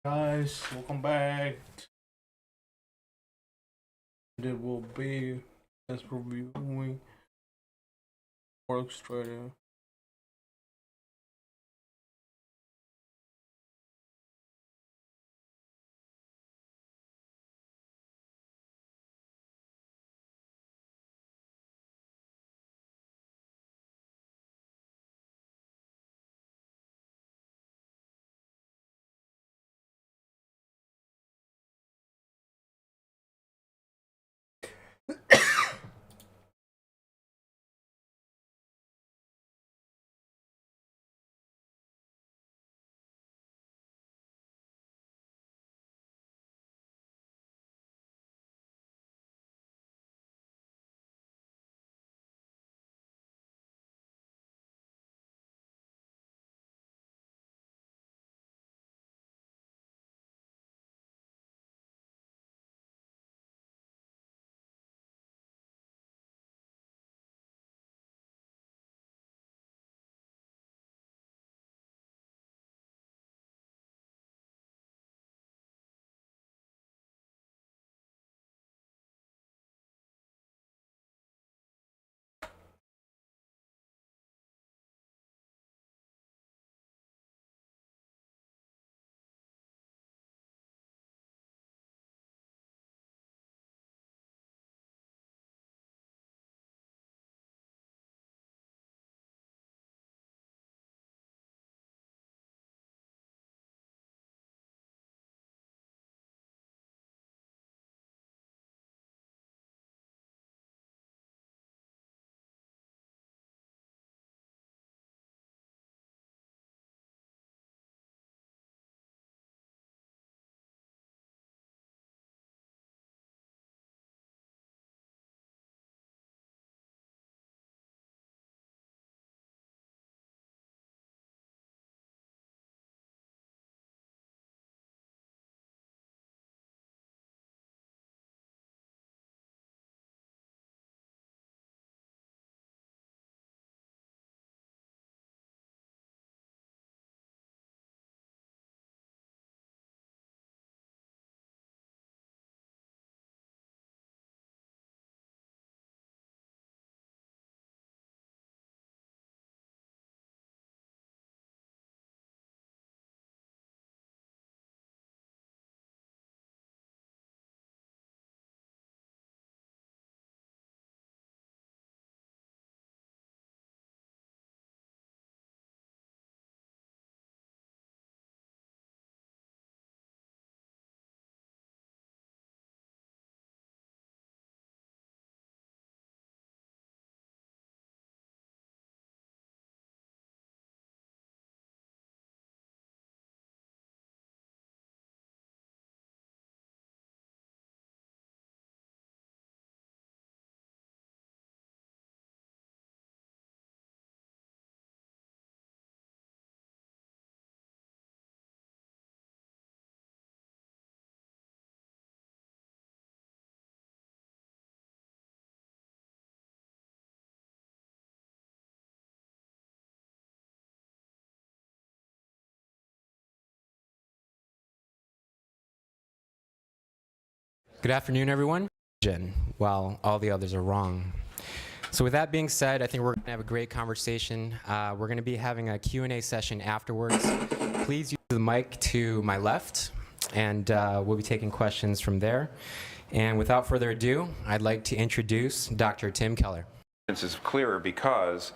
Guys, welcome back. It will be as reviewing Forex trading. Good afternoon, everyone. While all the others are wrong. So with that being said, I think we're going to have a great conversation. We're going to be having a Q&A session afterwards. Please use the mic to my left, and we'll be taking questions from there. And without further ado, I'd like to introduce Dr. Tim Keller. This is clearer because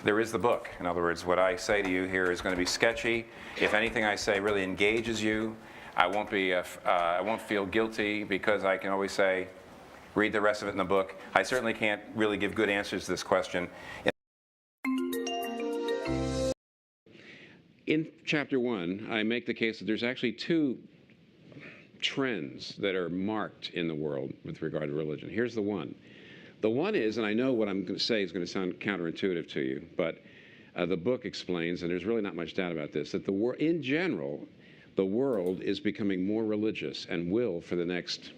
there is the book. In other words, what I say to you here is going to be sketchy. If anything I say really engages you, I won't feel guilty because I can always say, read the rest of it in the book. I certainly can't really give good answers to this question. In chapter 1, I make the case that there's actually two trends that are marked in the world with regard to religion. Here's the one. The one is, and I know what I'm going to say is going to sound counterintuitive to you, but the book explains, and there's really not much doubt about this, that in general, the world is becoming more religious and will for the next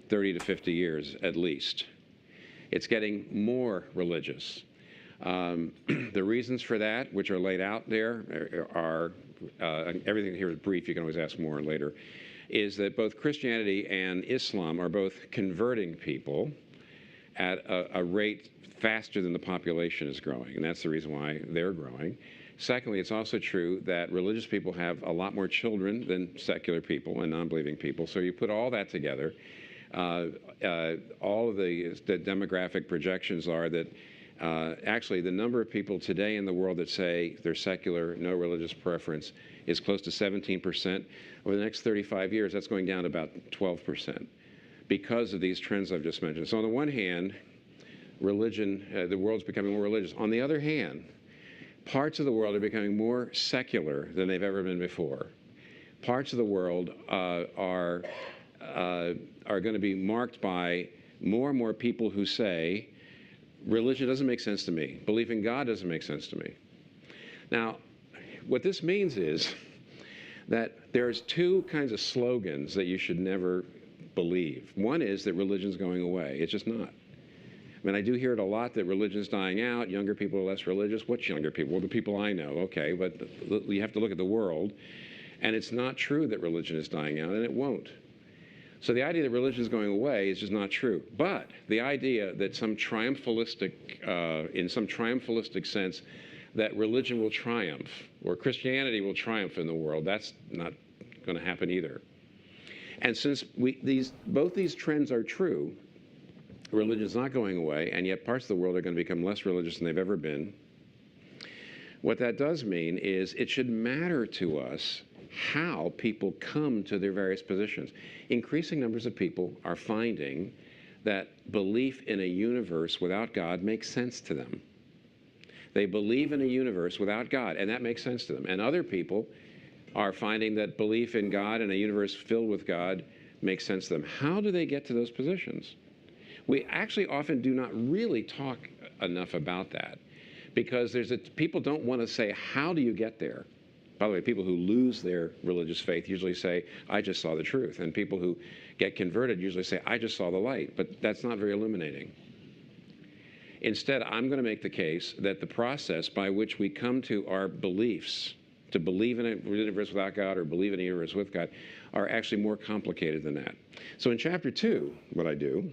30 to 50 years at least. It's getting more religious. The reasons for that, which are laid out there, are everything here is brief. You can always ask more later. Is that both Christianity and Islam are both converting people at a rate faster than the population is growing, and that's the reason why they're growing. Secondly, it's also true that religious people have a lot more children than secular people and non-believing people. So you put all that together, all of the demographic projections are that actually the number of people today in the world that say they're secular, no religious preference, is close to 17%. Over the next 35 years, that's going down to about 12% because of these trends I've just mentioned. So on the one hand, religion, the world's becoming more religious. On the other hand, parts of the world are becoming more secular than they've ever been before. Parts of the world are going to be marked by more and more people who say, religion doesn't make sense to me. Belief in God doesn't make sense to me. Now, what this means is that there's two kinds of slogans that you should never believe. One is that religion's going away. It's just not. I mean, I do hear it a lot that religion's dying out, younger people are less religious. What's younger people? Well, the people I know, okay, but you have to look at the world. And it's not true that religion is dying out, and it won't. So the idea that religion is going away is just not true. But the idea that in some triumphalistic sense, that religion will triumph, or Christianity will triumph in the world, that's not going to happen either. And since both these trends are true, religion is not going away, and yet parts of the world are going to become less religious than they've ever been. What that does mean is it should matter to us how people come to their various positions. Increasing numbers of people are finding that belief in a universe without God makes sense to them. They believe in a universe without God, and that makes sense to them. And other people are finding that belief in God and a universe filled with God makes sense to them. How do they get to those positions? We actually often do not really talk enough about that because people don't want to say, how do you get there? By the way, people who lose their religious faith usually say, I just saw the truth. And people who get converted usually say, I just saw the light. But that's not very illuminating. Instead, I'm going to make the case that the process by which we come to our beliefs, to believe in a universe without God or believe in a universe with God, are actually more complicated than that. So in chapter 2, what I do,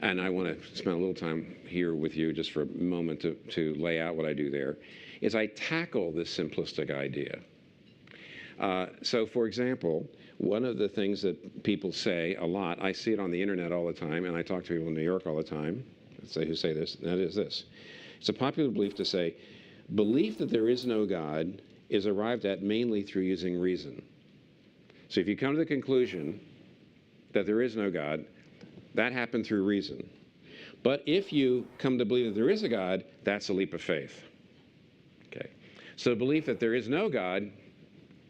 and I want to spend a little time here with you just for a moment to lay out what I do there, is I tackle this simplistic idea. So for example, one of the things that people say a lot, I see it on the internet all the time, and I talk to people in New York all the time, who say this, and that is this. It's a popular belief to say, belief that there is no God is arrived at mainly through using reason. So if you come to the conclusion that there is no God, that happened through reason. But if you come to believe that there is a God, that's a leap of faith. Okay. So belief that there is no God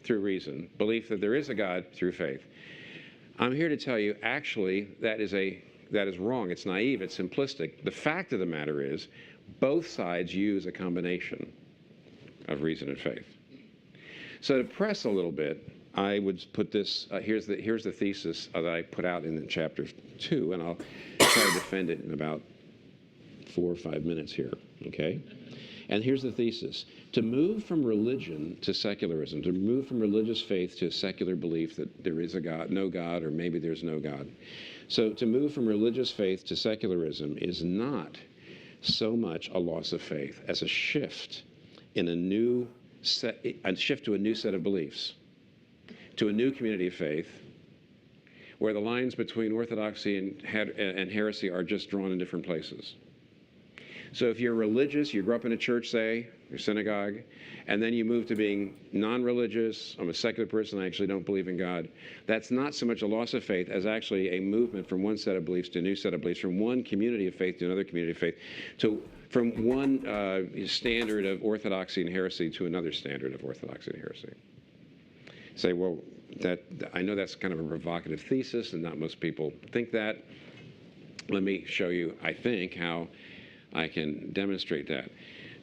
through reason, belief that there is a God through faith. I'm here to tell you, actually, that is wrong. It's naive. It's simplistic. The fact of the matter is, both sides use a combination of reason and faith. So to press a little bit, I would put this, here's the thesis that I put out in chapter 2, and I'll try to defend it in about 4 or 5 minutes here, okay? And here's the thesis. To move from religion to secularism, to move from religious faith to secular belief that there is a God, no God, or maybe there's no God. So to move from religious faith to secularism is not so much a loss of faith as a shift in a shift to a new set of beliefs, to a new community of faith, where the lines between orthodoxy and heresy are just drawn in different places. So if you're religious, you grew up in a church, say, your synagogue, and then you move to being non-religious, I'm a secular person, I actually don't believe in God, that's not so much a loss of faith as actually a movement from one set of beliefs to a new set of beliefs, from one community of faith to another community of faith, from one standard of orthodoxy and heresy to another standard of orthodoxy and heresy. Say, well, I know that's kind of a provocative thesis, and not most people think that. Let me show you, I think, how I can demonstrate that.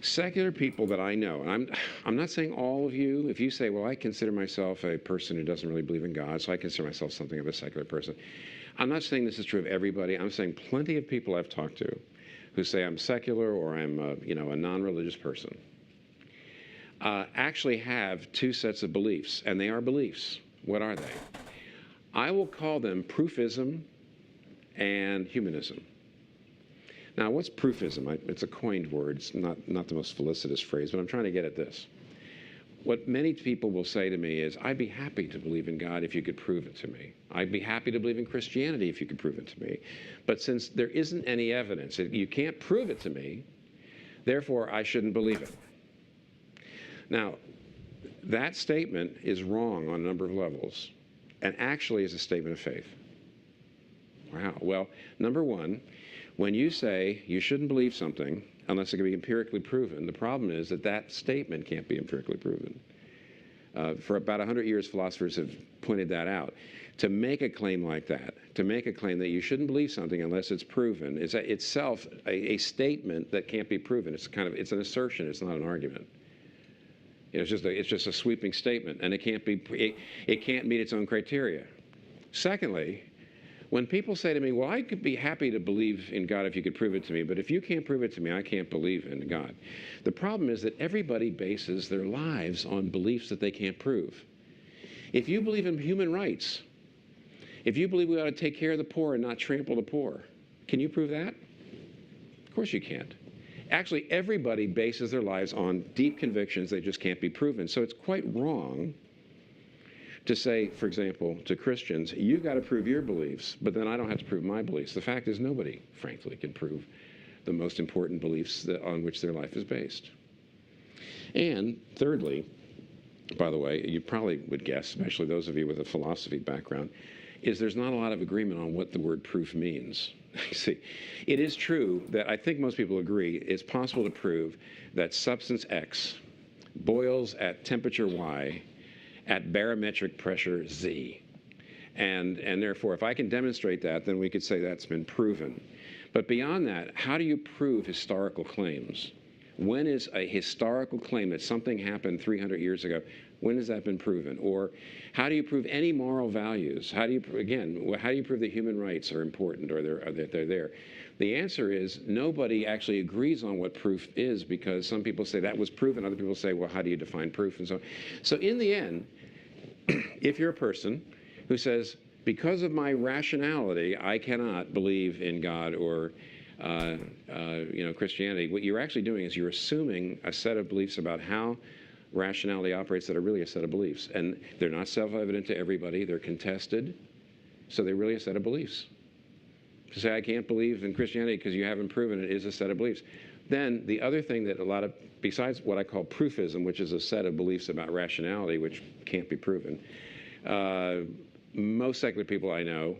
Secular people that I know, and I'm not saying all of you, if you say, well, I consider myself a person who doesn't really believe in God, so I consider myself something of a secular person. I'm not saying this is true of everybody. I'm saying plenty of people I've talked to who say I'm secular or I'm a non-religious person actually have two sets of beliefs, and they are beliefs. What are they? I will call them proofism and humanism. Now, what's proofism? It's a coined word. It's not the most felicitous phrase, but I'm trying to get at this. What many people will say to me is, I'd be happy to believe in God if you could prove it to me. I'd be happy to believe in Christianity if you could prove it to me. But since there isn't any evidence, you can't prove it to me, therefore I shouldn't believe it. Now, that statement is wrong on a number of levels, and actually is a statement of faith. Wow. Well, number one, when you say you shouldn't believe something unless it can be empirically proven, the problem is that that statement can't be empirically proven. For about 100 years, philosophers have pointed that out. To make a claim like that, to make a claim that you shouldn't believe something unless it's proven, is itself a statement that can't be proven. It's an assertion. It's not an argument. It's just a sweeping statement, and it can't meet its own criteria. Secondly, when people say to me, well, I could be happy to believe in God if you could prove it to me, but if you can't prove it to me, I can't believe in God. The problem is that everybody bases their lives on beliefs that they can't prove. If you believe in human rights, if you believe we ought to take care of the poor and not trample the poor, can you prove that? Of course you can't. Actually, everybody bases their lives on deep convictions that just can't be proven. So it's quite wrong to say, for example, to Christians, you've got to prove your beliefs, but then I don't have to prove my beliefs. The fact is nobody, frankly, can prove the most important beliefs on which their life is based. And thirdly, by the way, you probably would guess, especially those of you with a philosophy background, is there's not a lot of agreement on what the word proof means. See, it is true that I think most people agree it's possible to prove that substance X boils at temperature Y at barometric pressure Z. And therefore, if I can demonstrate that, then we could say that's been proven. But beyond that, how do you prove historical claims? When is a historical claim that something happened 300 years ago, when has that been proven? Or how do you prove any moral values? How do you prove that human rights are important or that they're there? The answer is nobody actually agrees on what proof is, because some people say that was proven, other people say, well, how do you define proof, and so on. So in the end, if you're a person who says, because of my rationality, I cannot believe in God or Christianity, what you're actually doing is you're assuming a set of beliefs about how rationality operates that are really a set of beliefs. And they're not self-evident to everybody. They're contested. So they're really a set of beliefs. To say I can't believe in Christianity because you haven't proven it is a set of beliefs. Then the other thing that besides what I call proofism, which is a set of beliefs about rationality which can't be proven, most secular people I know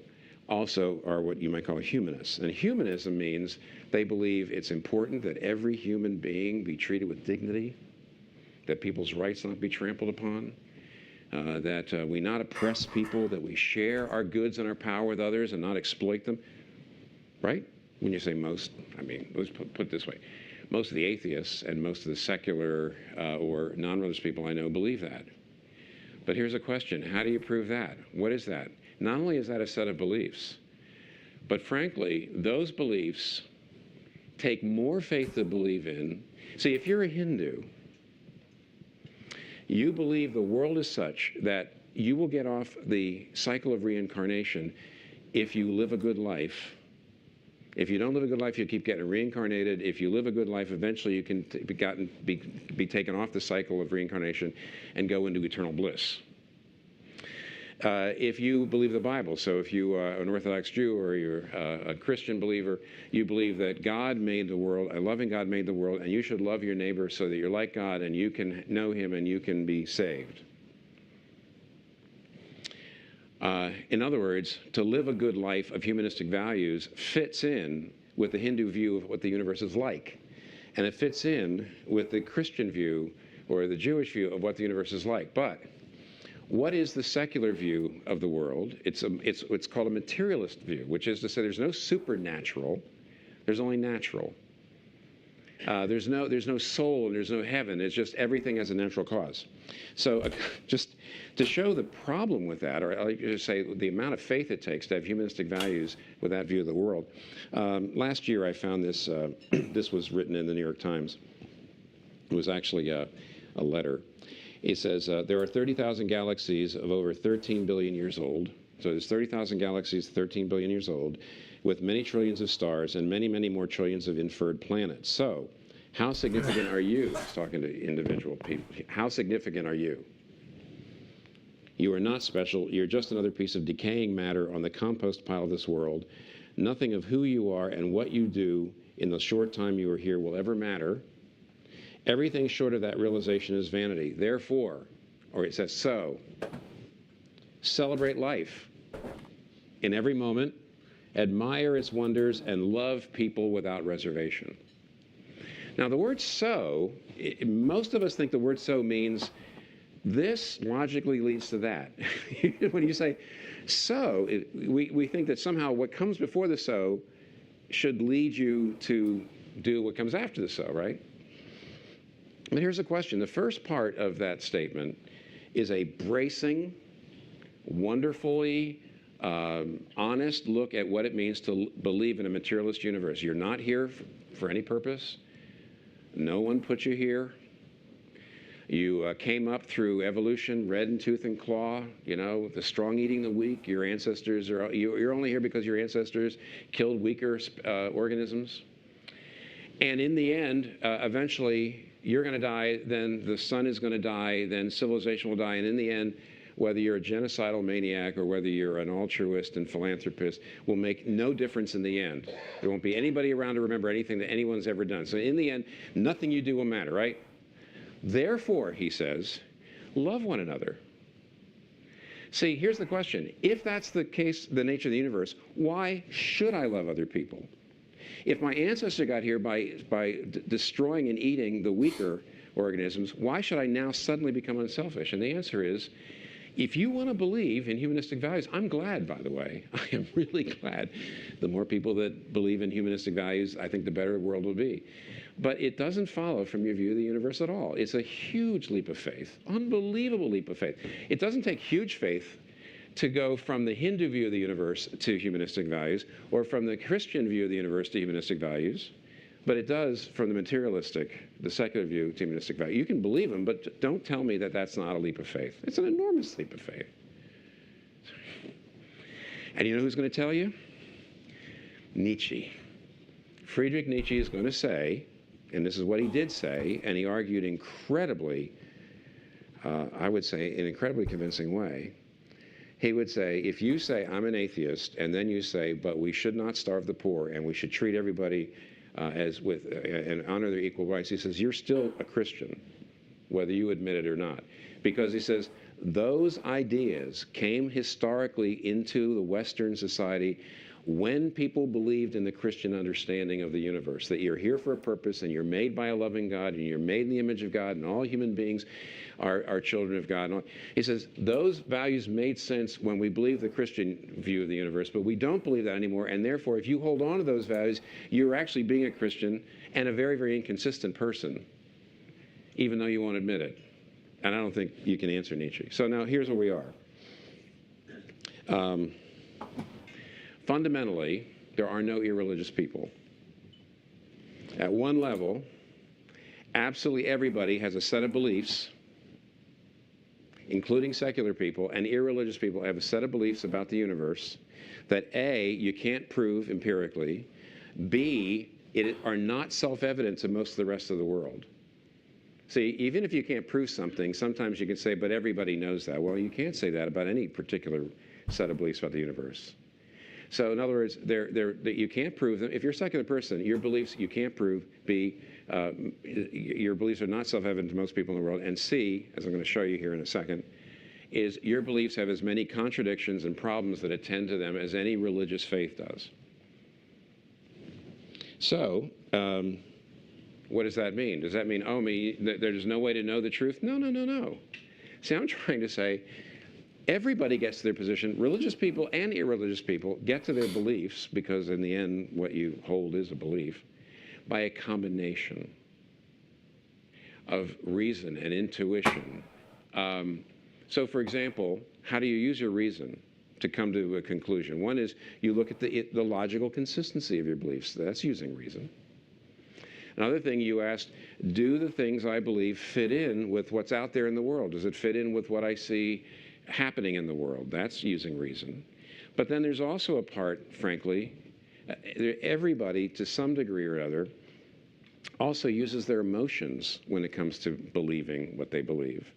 also are what you might call humanists. And humanism means they believe it's important that every human being be treated with dignity, that people's rights not be trampled upon, that we not oppress people, that we share our goods and our power with others and not exploit them. Right? When you say most, I mean, let's put it this way. Most of the atheists and most of the secular or non-religious people I know believe that. But here's a question. How do you prove that? What is that? Not only is that a set of beliefs, but frankly, those beliefs take more faith to believe in. See, if you're a Hindu, you believe the world is such that you will get off the cycle of reincarnation if you live a good life. If you don't live a good life, you keep getting reincarnated. If you live a good life, eventually you can be taken off the cycle of reincarnation and go into eternal bliss. If you believe the Bible, so if you are an Orthodox Jew or you're a Christian believer, you believe that God made the world, a loving God made the world, and you should love your neighbor so that you're like God and you can know him and you can be saved. In other words, to live a good life of humanistic values fits in with the Hindu view of what the universe is like. And it fits in with the Christian view or the Jewish view of what the universe is like. But What is the secular view of the world? It's called a materialist view, which is to say there's no supernatural, there's only natural. There's no soul and there's no heaven. It's just everything has a natural cause. So just to show the problem with that, or I'll just say the amount of faith it takes to have humanistic values with that view of the world. Last year I found this, this was written in the New York Times. It was actually a letter. It says, there are 30,000 galaxies of over 13 billion years old. So there's 30,000 galaxies, 13 billion years old, with many trillions of stars and many, many more trillions of inferred planets. So how significant are you? He's talking to individual people. How significant are you? You are not special. You're just another piece of decaying matter on the compost pile of this world. Nothing of who you are and what you do in the short time you are here will ever matter. Everything short of that realization is vanity. Therefore, or it says so, celebrate life in every moment, admire its wonders, and love people without reservation. Now, the word so, most of us think the word so means this logically leads to that. When you say so, we think that somehow what comes before the so should lead you to do what comes after the so, right? But here's the question. The first part of that statement is a bracing, wonderfully honest look at what it means to believe in a materialist universe. You're not here for any purpose. No one put you here. You came up through evolution, red in tooth and claw, you know, the strong eating the weak. Your ancestors are, you're only here because your ancestors killed weaker organisms. And in the end, eventually, you're going to die, then the sun is going to die, then civilization will die, and in the end, whether you're a genocidal maniac or whether you're an altruist and philanthropist will make no difference in the end. There won't be anybody around to remember anything that anyone's ever done. So in the end, nothing you do will matter, right? Therefore, he says, love one another. See, here's the question. If that's the case, the nature of the universe, why should I love other people? If my ancestor got here by destroying and eating the weaker organisms, why should I now suddenly become unselfish? And the answer is, if you want to believe in humanistic values, I'm glad, by the way. I am really glad. The more people that believe in humanistic values, I think the better the world will be. But it doesn't follow from your view of the universe at all. It's a huge leap of faith, unbelievable leap of faith. It doesn't take huge faith to go from the Hindu view of the universe to humanistic values, or from the Christian view of the universe to humanistic values, but it does from the materialistic, the secular view to humanistic value. You can believe them, but don't tell me that that's not a leap of faith. It's an enormous leap of faith. And you know who's going to tell you? Nietzsche. Friedrich Nietzsche is going to say, and this is what he did say, and he argued incredibly, I would say, in an incredibly convincing way. He would say, if you say, I'm an atheist, and then you say, but we should not starve the poor, and we should treat everybody as with and honor their equal rights, he says, you're still a Christian, whether you admit it or not. Because he says, those ideas came historically into the Western society when people believed in the Christian understanding of the universe, that you're here for a purpose and you're made by a loving God and you're made in the image of God and all human beings are children of God. He says those values made sense when we believe the Christian view of the universe, but we don't believe that anymore, and therefore if you hold on to those values, you're actually being a Christian and a very, very inconsistent person, even though you won't admit it. And I don't think you can answer Nietzsche. So now here's where we are. Fundamentally, there are no irreligious people. At one level, absolutely everybody has a set of beliefs, including secular people, and irreligious people have a set of beliefs about the universe that A, you can't prove empirically, B, are not self-evident to most of the rest of the world. See, even if you can't prove something, sometimes you can say, but everybody knows that. Well, you can't say that about any particular set of beliefs about the universe. So in other words, you can't prove them. If you're a secular person, your beliefs you can't prove. B, your beliefs are not self-evident to most people in the world. And C, as I'm going to show you here in a second, is your beliefs have as many contradictions and problems that attend to them as any religious faith does. So what does that mean? Does that mean, oh, there's no way to know the truth? No, no, no, no. See, I'm trying to say Everybody gets to their position. Religious people and irreligious people get to their beliefs, because in the end, what you hold is a belief, by a combination of reason and intuition. So for example, how do you use your reason to come to a conclusion? One is you look at the logical consistency of your beliefs. That's using reason. Another thing you asked, do the things I believe fit in with what's out there in the world? Does it fit in with what I see happening in the world? That's using reason. But then there's also a part, frankly, everybody to some degree or other also uses their emotions when it comes to believing what they believe.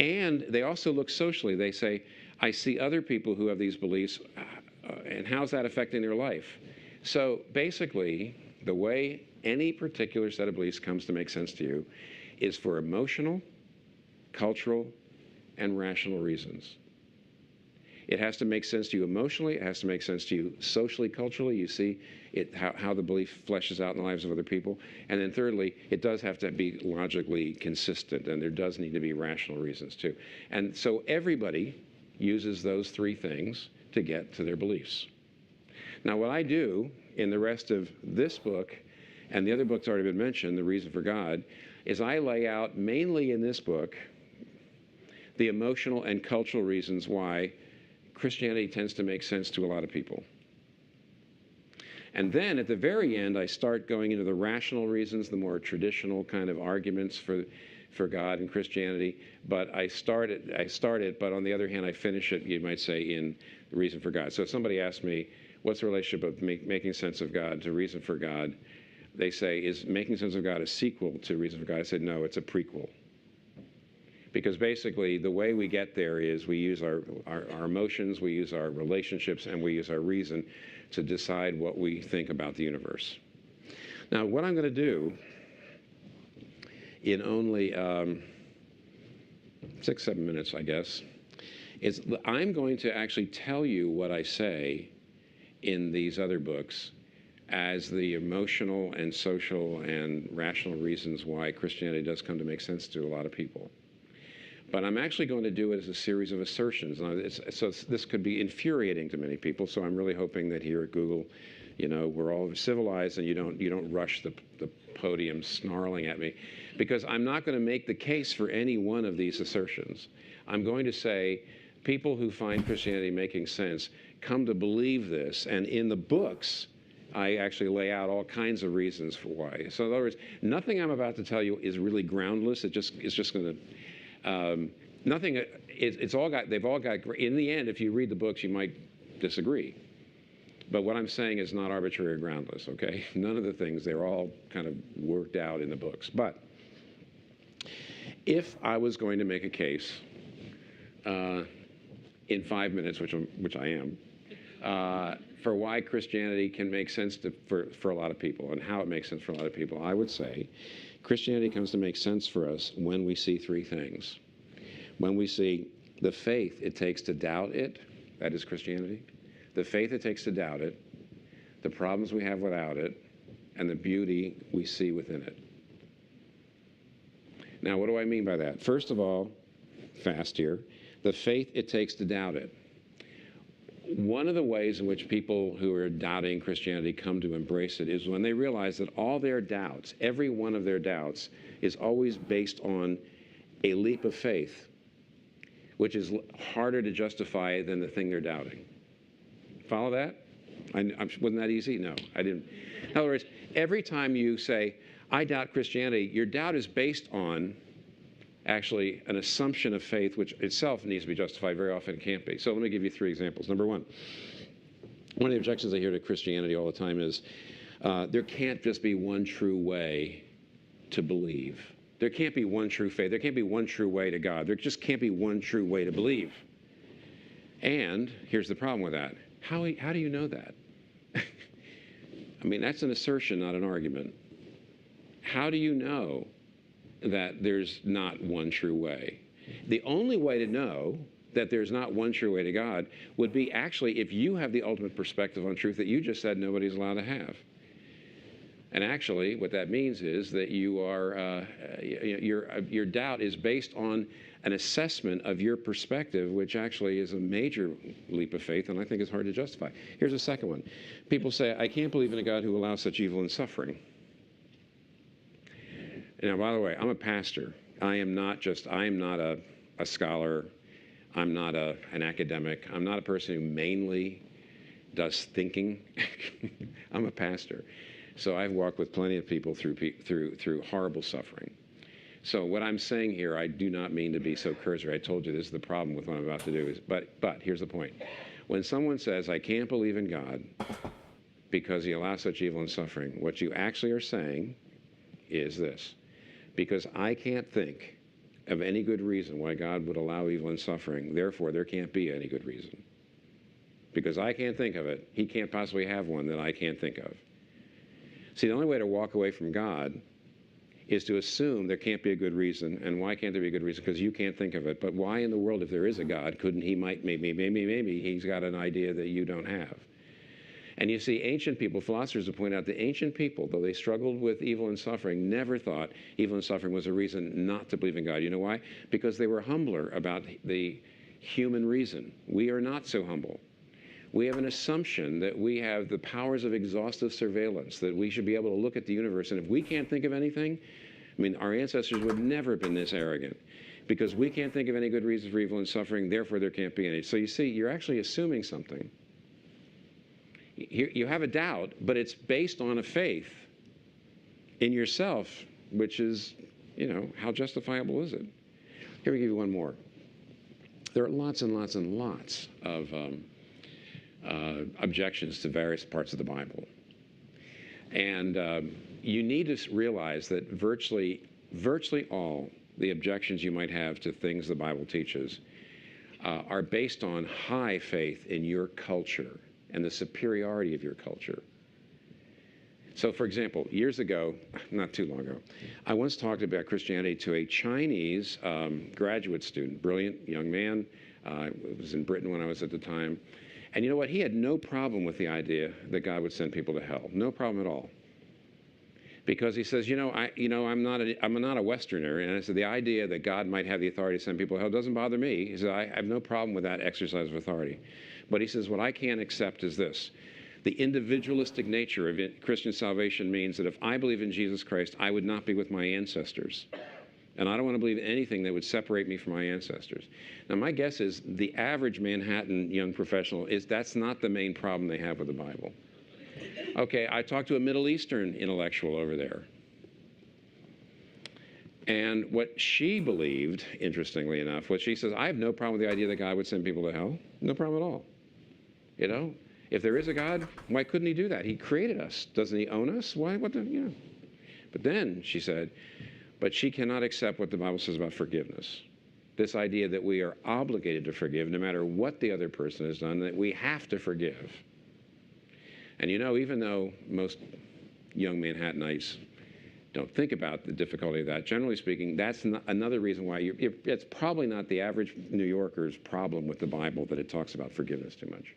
And they also look socially. They say, I see other people who have these beliefs, and how's that affecting their life? So basically, the way any particular set of beliefs comes to make sense to you is for emotional, cultural, and rational reasons. It has to make sense to you emotionally. It has to make sense to you socially, culturally. You see how the belief fleshes out in the lives of other people. And then thirdly, it does have to be logically consistent, and there does need to be rational reasons too. And so everybody uses those three things to get to their beliefs. Now, what I do in the rest of this book, and the other book's already been mentioned, The Reason for God, is I lay out mainly in this book the emotional and cultural reasons why Christianity tends to make sense to a lot of people. And then at the very end, I start going into the rational reasons, the more traditional kind of arguments for God and Christianity. But I start it, but on the other hand, I finish it, you might say, in The Reason for God. So if somebody asks me, what's the relationship of making sense of God to Reason for God? They say, is Making Sense of God a sequel to Reason for God? I said, no, it's a prequel. Because basically, the way we get there is we use our emotions, we use our relationships, and we use our reason to decide what we think about the universe. Now, what I'm going to do in only 6-7 minutes, I guess, is I'm going to actually tell you what I say in these other books as the emotional and social and rational reasons why Christianity does come to make sense to a lot of people. But I'm actually going to do it as a series of assertions. Now, so this could be infuriating to many people, so I'm really hoping that here at Google, you know, we're all civilized and you don't rush the podium snarling at me, because I'm not going to make the case for any one of these assertions. I'm going to say people who find Christianity making sense come to believe this, and in the books, I actually lay out all kinds of reasons for why. So in other words, nothing I'm about to tell you is really groundless. It's just going to nothing. They've all got. In the end, if you read the books, you might disagree. But what I'm saying is not arbitrary or groundless. Okay, none of the things. They're all kind of worked out in the books. But if I was going to make a case in 5 minutes, which I am, for why Christianity can make sense for a lot of people and how it makes sense for a lot of people, I would say Christianity comes to make sense for us when we see three things. When we see the faith it takes to doubt it, that is Christianity, the faith it takes to doubt it, the problems we have without it, and the beauty we see within it. Now, what do I mean by that? First of all, fast here, the faith it takes to doubt it. One of the ways in which people who are doubting Christianity come to embrace it is when they realize that all their doubts, every one of their doubts, is always based on a leap of faith, which is harder to justify than the thing they're doubting. Follow that? Wasn't that easy? No, I didn't. In other words, every time you say, I doubt Christianity, your doubt is based on actually an assumption of faith, which itself needs to be justified. Very often it can't be. So let me give you 3 examples. Number one of the objections I hear to Christianity all the time is there can't just be one true way to believe. There can't be one true faith. There can't be one true way to God. There just can't be one true way to believe. And here's the problem with that. How do you know that? I mean, that's an assertion, not an argument. How do you know that there's not one true way? The only way to know that there's not one true way to God would be actually if you have the ultimate perspective on truth that you just said nobody's allowed to have. And actually, what that means is that you are, your doubt is based on an assessment of your perspective, which actually is a major leap of faith, and I think is hard to justify. Here's a second one. People say, I can't believe in a God who allows such evil and suffering. Now, by the way, I'm a pastor. I am not a scholar. I'm not an academic. I'm not a person who mainly does thinking. I'm a pastor. So I've walked with plenty of people through horrible suffering. So what I'm saying here, I do not mean to be so cursory. I told you this is the problem with what I'm about to do. But here's the point. When someone says, I can't believe in God because he allows such evil and suffering, what you actually are saying is this. Because I can't think of any good reason why God would allow evil and suffering, therefore there can't be any good reason. Because I can't think of it, he can't possibly have one that I can't think of. See, the only way to walk away from God is to assume there can't be a good reason. And why can't there be a good reason? Because you can't think of it. But why in the world, if there is a God, couldn't he maybe he's got an idea that you don't have? And you see, ancient people, philosophers have pointed out that ancient people, though they struggled with evil and suffering, never thought evil and suffering was a reason not to believe in God. You know why? Because they were humbler about the human reason. We are not so humble. We have an assumption that we have the powers of exhaustive surveillance, that we should be able to look at the universe. And if we can't think of anything, I mean, our ancestors would never have been this arrogant. Because we can't think of any good reasons for evil and suffering, therefore there can't be any. So you see, you're actually assuming something. You have a doubt, but it's based on a faith in yourself, which is, how justifiable is it? Here we give you one more. There are lots and lots and lots of objections to various parts of the Bible. And you need to realize that virtually all the objections you might have to things the Bible teaches are based on high faith in your culture and the superiority of your culture. So, for example, years ago, not too long ago, I once talked about Christianity to a Chinese graduate student, brilliant young man. Was in Britain when I was at the time. And you know what? He had no problem with the idea that God would send people to hell. No problem at all. Because he says, I'm not a Westerner. And I said, the idea that God might have the authority to send people to hell doesn't bother me. He said, I have no problem with that exercise of authority. But he says, what I can't accept is this. The individualistic nature of Christian salvation means that if I believe in Jesus Christ, I would not be with my ancestors. And I don't want to believe anything that would separate me from my ancestors. Now, my guess is the average Manhattan young professional that's not the main problem they have with the Bible. Okay, I talked to a Middle Eastern intellectual over there. And what she believed, interestingly enough, what she says, I have no problem with the idea that God would send people to hell. No problem at all. If there is a God, why couldn't he do that? He created us. Doesn't he own us? Why? But then, she said, but she cannot accept what the Bible says about forgiveness. This idea that we are obligated to forgive no matter what the other person has done, that we have to forgive. And even though most young Manhattanites don't think about the difficulty of that, generally speaking, that's another reason why it's probably not the average New Yorker's problem with the Bible that it talks about forgiveness too much.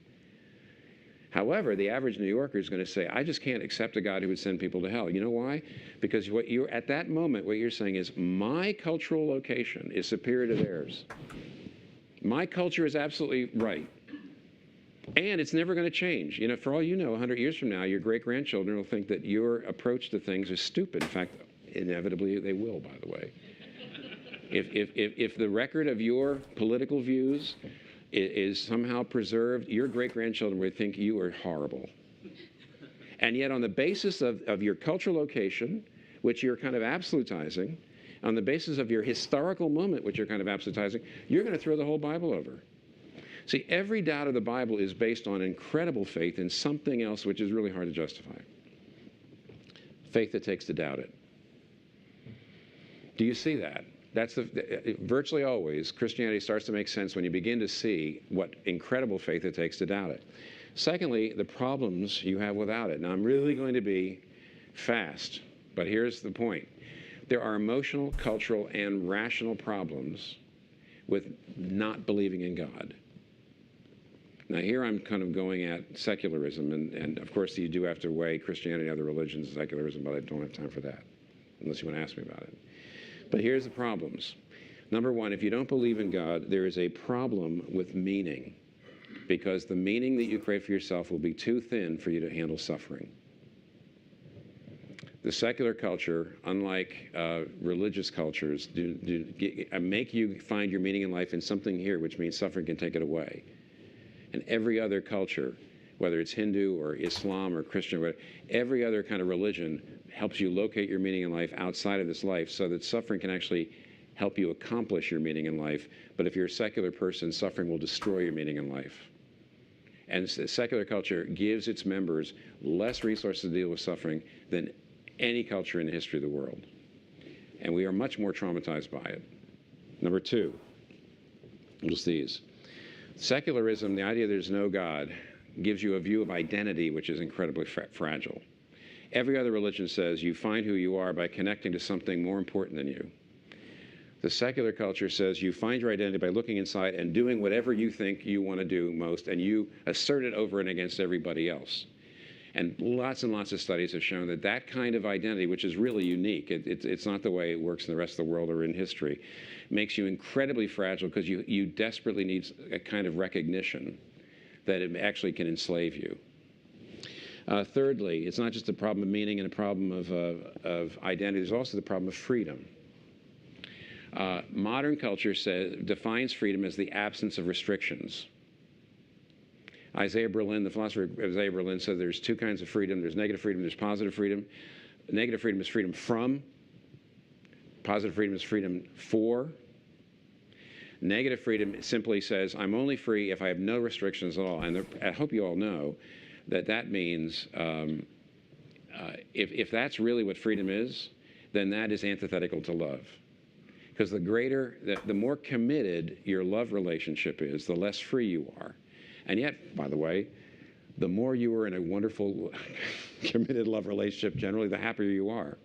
However, the average New Yorker is going to say, I just can't accept a God who would send people to hell. You know why? Because at that moment, what you're saying is, my cultural location is superior to theirs. My culture is absolutely right. And it's never going to change. For all you know, 100 years from now, your great-grandchildren will think that your approach to things is stupid. In fact, inevitably, they will, by the way. If the record of your political views is somehow preserved, your great-grandchildren would think you are horrible. And yet on the basis of your cultural location, which you're kind of absolutizing, on the basis of your historical moment, which you're kind of absolutizing, you're going to throw the whole Bible over. See, every doubt of the Bible is based on incredible faith in something else which is really hard to justify. Faith it takes to doubt it. Do you see that? That's virtually always, Christianity starts to make sense when you begin to see what incredible faith it takes to doubt it. Secondly, the problems you have without it. Now, I'm really going to be fast, but here's the point. There are emotional, cultural, and rational problems with not believing in God. Now here I'm kind of going at secularism, and of course you do have to weigh Christianity and other religions and secularism, but I don't have time for that, unless you want to ask me about it. But here's the problems. Number one, if you don't believe in God, there is a problem with meaning, because the meaning that you create for yourself will be too thin for you to handle suffering. The secular culture, unlike religious cultures, make you find your meaning in life in something here, which means suffering can take it away. And every other culture, whether it's Hindu or Islam or Christian, or whatever, every other kind of religion helps you locate your meaning in life outside of this life, so that suffering can actually help you accomplish your meaning in life. But if you're a secular person, suffering will destroy your meaning in life. And secular culture gives its members less resources to deal with suffering than any culture in the history of the world. And we are much more traumatized by it. Number two, just these. Secularism, the idea there's no God, gives you a view of identity which is incredibly fragile. Every other religion says you find who you are by connecting to something more important than you. The secular culture says you find your identity by looking inside and doing whatever you think you want to do most, and you assert it over and against everybody else. And lots of studies have shown that that kind of identity, which is really unique, it's not the way it works in the rest of the world or in history, makes you incredibly fragile, because you desperately need a kind of recognition that it actually can enslave you. Thirdly, it's not just a problem of meaning and a problem of identity, there's also the problem of freedom. Modern culture defines freedom as the absence of restrictions. Isaiah Berlin, the philosopher Isaiah Berlin, said there's two kinds of freedom. There's negative freedom, there's positive freedom. Negative freedom is freedom from. Positive freedom is freedom for. Negative freedom simply says, I'm only free if I have no restrictions at all. And I hope you all know that that means if that's really what freedom is, then that is antithetical to love. Because the more committed your love relationship is, the less free you are. And yet, by the way, the more you are in a wonderful, committed love relationship, generally, the happier you are.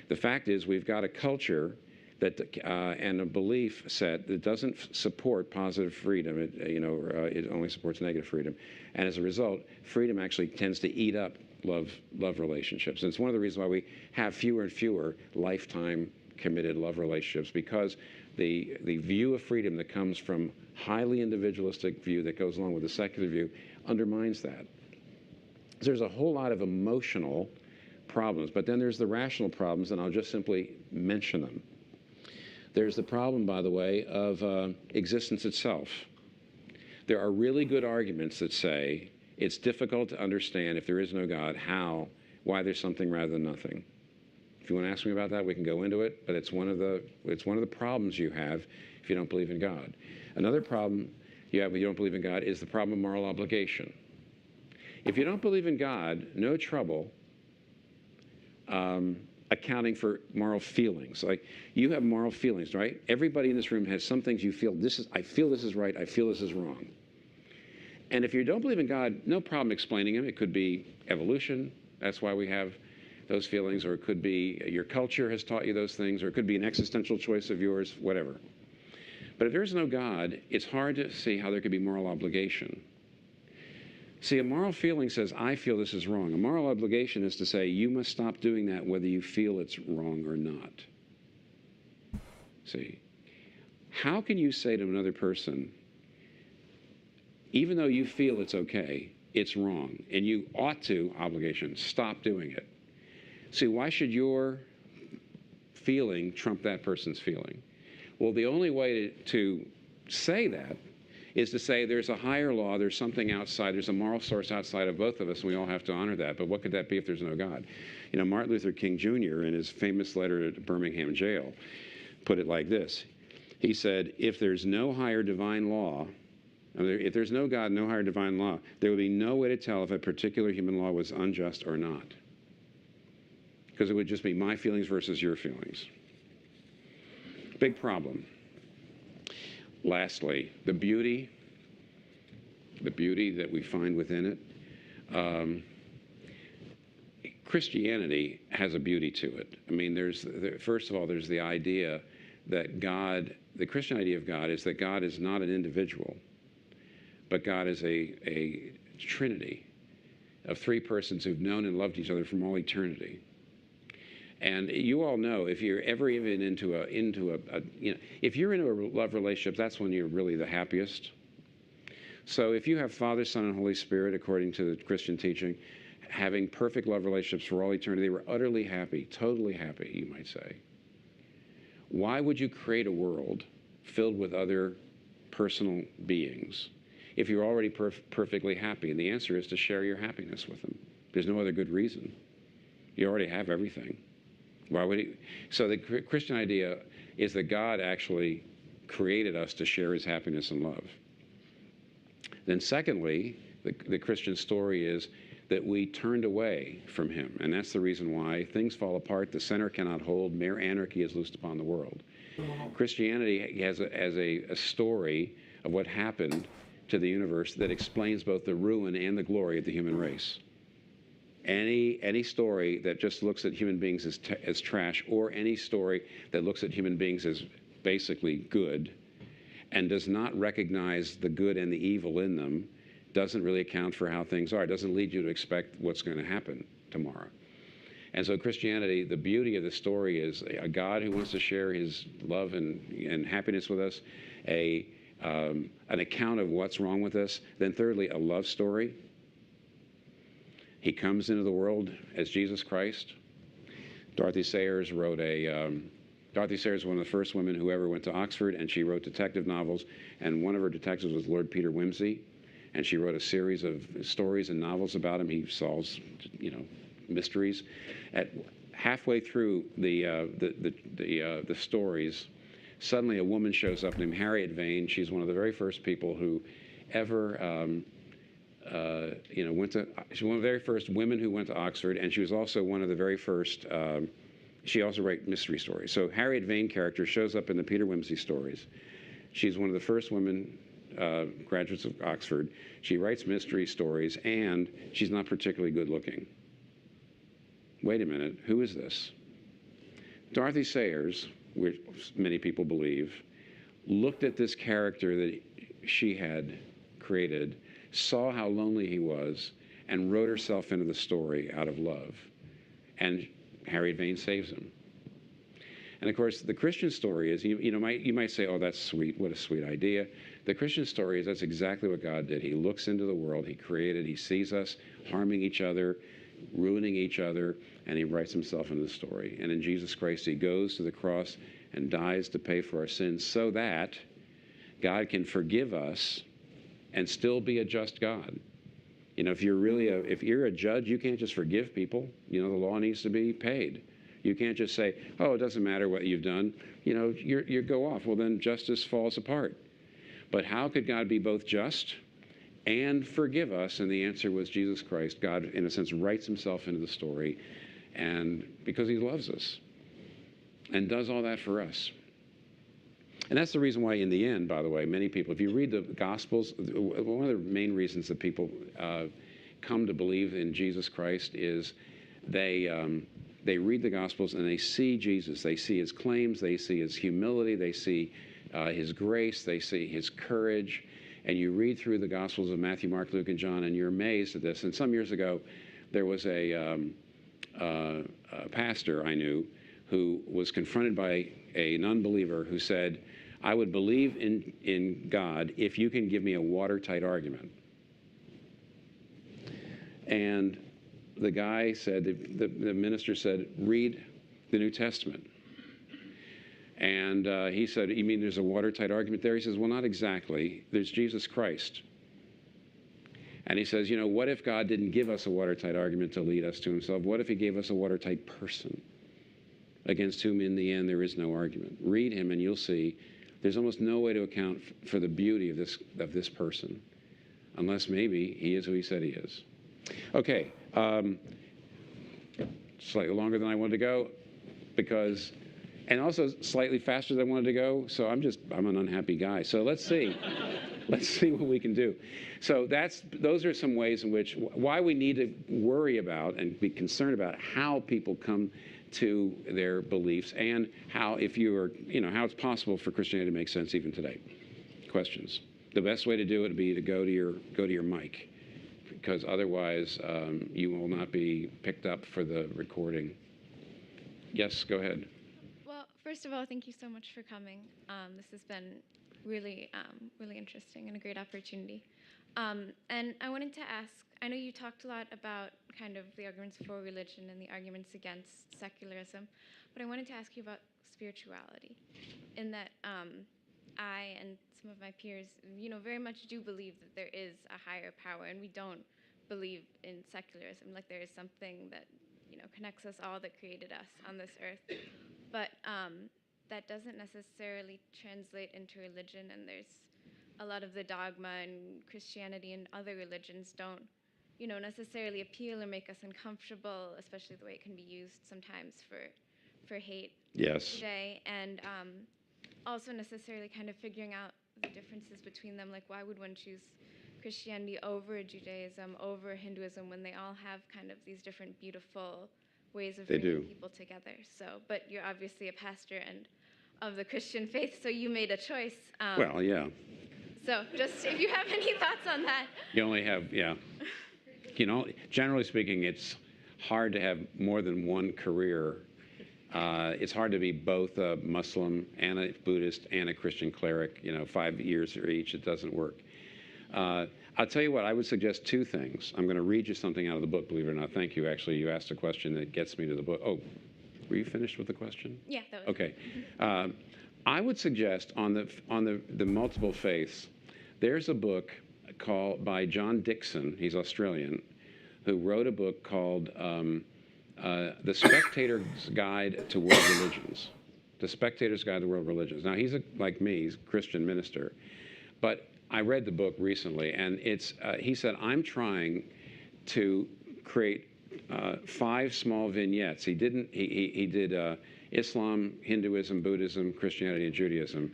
The fact is, we've got a culture that and a belief set that doesn't support positive freedom. It only supports negative freedom. And as a result, freedom actually tends to eat up love relationships. And it's one of the reasons why we have fewer and fewer lifetime committed love relationships, because the view of freedom that comes from highly individualistic view that goes along with the secular view undermines that. There's a whole lot of emotional problems, but then there's the rational problems, and I'll just simply mention them. There's the problem, by the way, of existence itself. There are really good arguments that say it's difficult to understand, if there is no God, why there's something rather than nothing. If you want to ask me about that, we can go into it, but it's one of the problems you have if you don't believe in God. Another problem you have when you don't believe in God is the problem of moral obligation. If you don't believe in God, no trouble accounting for moral feelings. Like, you have moral feelings, right? Everybody in this room has some things you feel, I feel this is right, I feel this is wrong. And if you don't believe in God, no problem explaining them. It could be evolution, that's why we have those feelings, or it could be your culture has taught you those things, or it could be an existential choice of yours, whatever. But if there's no God, it's hard to see how there could be moral obligation. See, a moral feeling says, I feel this is wrong. A moral obligation is to say, you must stop doing that whether you feel it's wrong or not. See, how can you say to another person, even though you feel it's okay, it's wrong, and you ought to, obligation, stop doing it? See, why should your feeling trump that person's feeling? Well, the only way to say that is to say there's a higher law, there's something outside, there's a moral source outside of both of us, and we all have to honor that. But what could that be if there's no God? You know, Martin Luther King Jr., in his famous letter to Birmingham jail, put it like this. He said, if there's no higher divine law, if there's no God, no higher divine law, there would be no way to tell if a particular human law was unjust or not. Because it would just be my feelings versus your feelings. Big problem. Lastly, the beauty that we find within it. Christianity has a beauty to it. I mean, first of all, there's the idea that God, the Christian idea of God is that God is not an individual, but God is a trinity of three persons who've known and loved each other from all eternity. And you all know, if you're ever even into a if you're into a love relationship, that's when you're really the happiest. So if you have Father, Son, and Holy Spirit, according to the Christian teaching, having perfect love relationships for all eternity, they were utterly happy, totally happy, you might say. Why would you create a world filled with other personal beings if you're already perfectly happy? And the answer is to share your happiness with them. There's no other good reason. You already have everything. Why would he? So the Christian idea is that God actually created us to share his happiness and love. Then secondly, the Christian story is that we turned away from him. And that's the reason why things fall apart, the center cannot hold, mere anarchy is loosed upon the world. Christianity has a story of what happened to the universe that explains both the ruin and the glory of the human race. Any story that just looks at human beings as trash, or any story that looks at human beings as basically good and does not recognize the good and the evil in them, doesn't really account for how things are. It doesn't lead you to expect what's going to happen tomorrow. And so Christianity, the beauty of the story is a God who wants to share his love and happiness with us, an account of what's wrong with us. Then thirdly, a love story. He comes into the world as Jesus Christ. Dorothy Sayers wrote Dorothy Sayers was one of the first women who ever went to Oxford, and she wrote detective novels. And one of her detectives was Lord Peter Wimsey, and she wrote a series of stories and novels about him. He solves, mysteries. At halfway through the stories, suddenly a woman shows up named Harriet Vane. She's one of the very first people who ever she's one of the very first women who went to Oxford, and she was also one of the very first. She also wrote mystery stories. So Harriet Vane character shows up in the Peter Wimsey stories. She's one of the first women graduates of Oxford. She writes mystery stories, and she's not particularly good looking. Wait a minute, who is this? Dorothy Sayers, which many people believe, looked at this character that she had created, saw how lonely he was, and wrote herself into the story out of love. And Harriet Vane saves him. And of course, the Christian story is, you might say, oh, that's sweet, what a sweet idea. The Christian story is that's exactly what God did. He looks into the world he created, he sees us harming each other, ruining each other, and he writes himself into the story. And in Jesus Christ, he goes to the cross and dies to pay for our sins so that God can forgive us and still be a just God. If you're a judge, you can't just forgive people. The law needs to be paid. You can't just say, oh, it doesn't matter what you've done. You go off. Well, then justice falls apart. But how could God be both just and forgive us? And the answer was Jesus Christ. God, in a sense, writes himself into the story, and because he loves us and does all that for us. And that's the reason why, in the end, by the way, many people, if you read the Gospels, one of the main reasons that people come to believe in Jesus Christ is they read the Gospels and they see Jesus. They see his claims. They see his humility. They see his grace. They see his courage. And you read through the Gospels of Matthew, Mark, Luke, and John, and you're amazed at this. And some years ago, there was a pastor I knew who was confronted by a non-believer who said, I would believe in God if you can give me a watertight argument. And the guy said, the minister said, read the New Testament. And he said, you mean there's a watertight argument there? He says, well, not exactly. There's Jesus Christ. And he says, what if God didn't give us a watertight argument to lead us to himself? What if he gave us a watertight person against whom in the end there is no argument? Read him and you'll see there's almost no way to account for the beauty of this person, unless maybe he is who he said he is. Okay, slightly longer than I wanted to go, and also slightly faster than I wanted to go, so I'm an unhappy guy. So let's see. Let's see what we can do. So those are some ways in which, why we need to worry about and be concerned about how people come to their beliefs, and how, how it's possible for Christianity to make sense even today. Questions? The best way to do it would be to go to your mic, because otherwise you will not be picked up for the recording. Yes, go ahead. Well, first of all, thank you so much for coming. This has been really, really interesting and a great opportunity. And I wanted to ask, I know you talked a lot about kind of the arguments for religion and the arguments against secularism, but I wanted to ask you about spirituality, in that I and some of my peers, very much do believe that there is a higher power, and we don't believe in secularism, like there is something that, connects us all, that created us on this earth. But that doesn't necessarily translate into religion, and there's a lot of the dogma in Christianity and other religions don't, necessarily appeal or make us uncomfortable, especially the way it can be used sometimes for hate Yes. today, and also necessarily kind of figuring out the differences between them, like why would one choose Christianity over Judaism, over Hinduism, when they all have kind of these different beautiful ways of bringing people together. So, but you're obviously a pastor and of the Christian faith, so you made a choice. Well, yeah. So just if you have any thoughts on that. You only have, yeah. Generally speaking, it's hard to have more than one career. It's hard to be both a Muslim and a Buddhist and a Christian cleric, 5 years for each. It doesn't work. I'll tell you what, I would suggest two things. I'm going to read you something out of the book, believe it or not. Thank you. Actually, you asked a question that gets me to the book. Oh, were you finished with the question? Yeah, that was okay. I would suggest on the multiple faiths, there's a book by John Dixon, he's Australian, who wrote a book called The Spectator's Guide to World Religions. The Spectator's Guide to World Religions. Now, like me, he's a Christian minister, but I read the book recently, and he said, I'm trying to create 5 small vignettes. He did Islam, Hinduism, Buddhism, Christianity, and Judaism.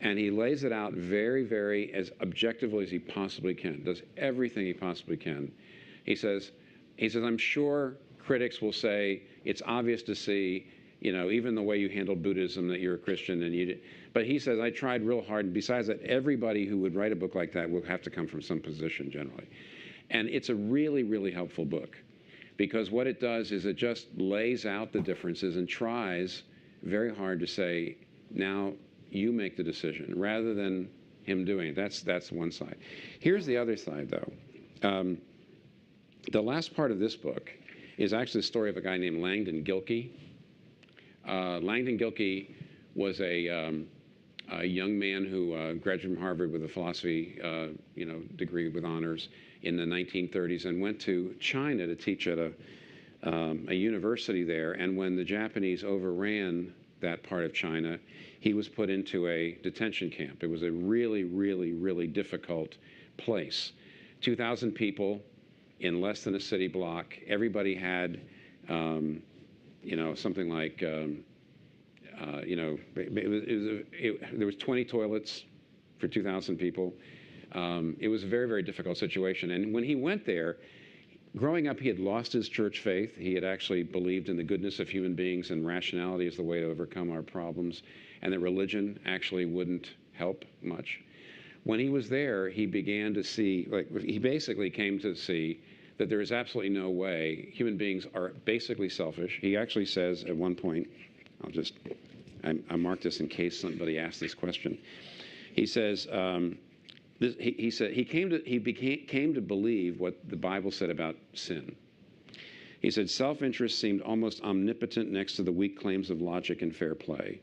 And he lays it out very, very as objectively as he possibly can, does everything he possibly can. He says, I'm sure critics will say, it's obvious to see, even the way you handle Buddhism, that you're a Christian, but he says, I tried real hard, and besides that, everybody who would write a book like that will have to come from some position generally. And it's a really, really helpful book, because what it does is it just lays out the differences and tries very hard to say, now you make the decision, rather than him doing it. That's one side. Here's the other side, though. The last part of this book is actually the story of a guy named Langdon Gilkey. Langdon Gilkey was a young man who graduated from Harvard with a philosophy degree with honors in the 1930s, and went to China to teach at a university there. And when the Japanese overran that part of China, he was put into a detention camp. It was a really, really, really difficult place. 2,000 people in less than a city block. Everybody had, something like, there was 20 toilets for 2,000 people. It was a very, very difficult situation. And when he went there, growing up, he had lost his church faith. He had actually believed in the goodness of human beings and rationality as the way to overcome our problems, and that religion actually wouldn't help much. When he was there, he began to see, he basically came to see that there is absolutely no way. Human beings are basically selfish. He actually says at one point, I marked this in case somebody asked this question. He says, he said he came to believe what the Bible said about sin. He said self-interest seemed almost omnipotent next to the weak claims of logic and fair play.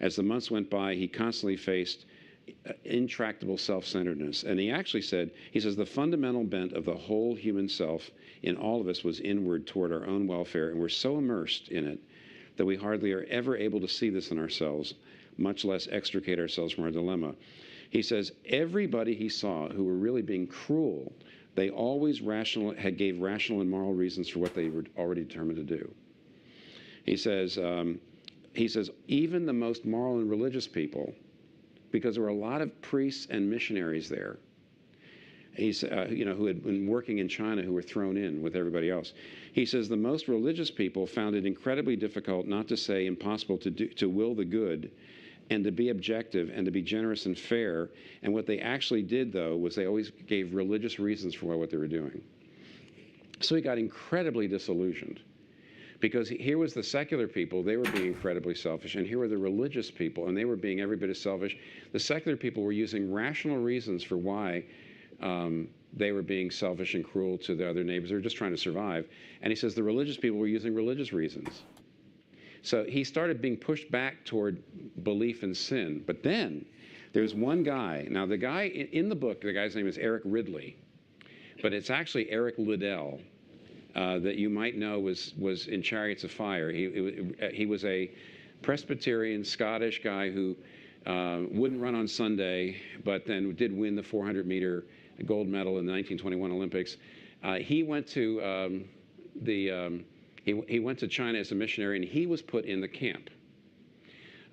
As the months went by, he constantly faced intractable self-centeredness. And he actually said, he says, the fundamental bent of the whole human self in all of us was inward toward our own welfare, and we're so immersed in it that we hardly are ever able to see this in ourselves, much less extricate ourselves from our dilemma. He says everybody he saw who were really being cruel, they always gave rational and moral reasons for what they were already determined to do. He says even the most moral and religious people, because there were a lot of priests and missionaries there, who had been working in China, who were thrown in with everybody else. He says the most religious people found it incredibly difficult, not to say impossible, to will the good and to be objective and to be generous and fair. And what they actually did, though, was they always gave religious reasons for what they were doing. So he got incredibly disillusioned, because here was the secular people, they were being incredibly selfish, and here were the religious people, and they were being every bit as selfish. The secular people were using rational reasons for why they were being selfish and cruel to the other neighbors. They were just trying to survive. And he says the religious people were using religious reasons. So he started being pushed back toward belief in sin. But then there's one guy. Now, the guy in the book, the guy's name is Eric Ridley, but it's actually Eric Liddell. That you might know was in Chariots of Fire. He was a Presbyterian Scottish guy who wouldn't run on Sunday, but then did win the 400-meter gold medal in the 1921 Olympics. He went to he went to China as a missionary, and he was put in the camp.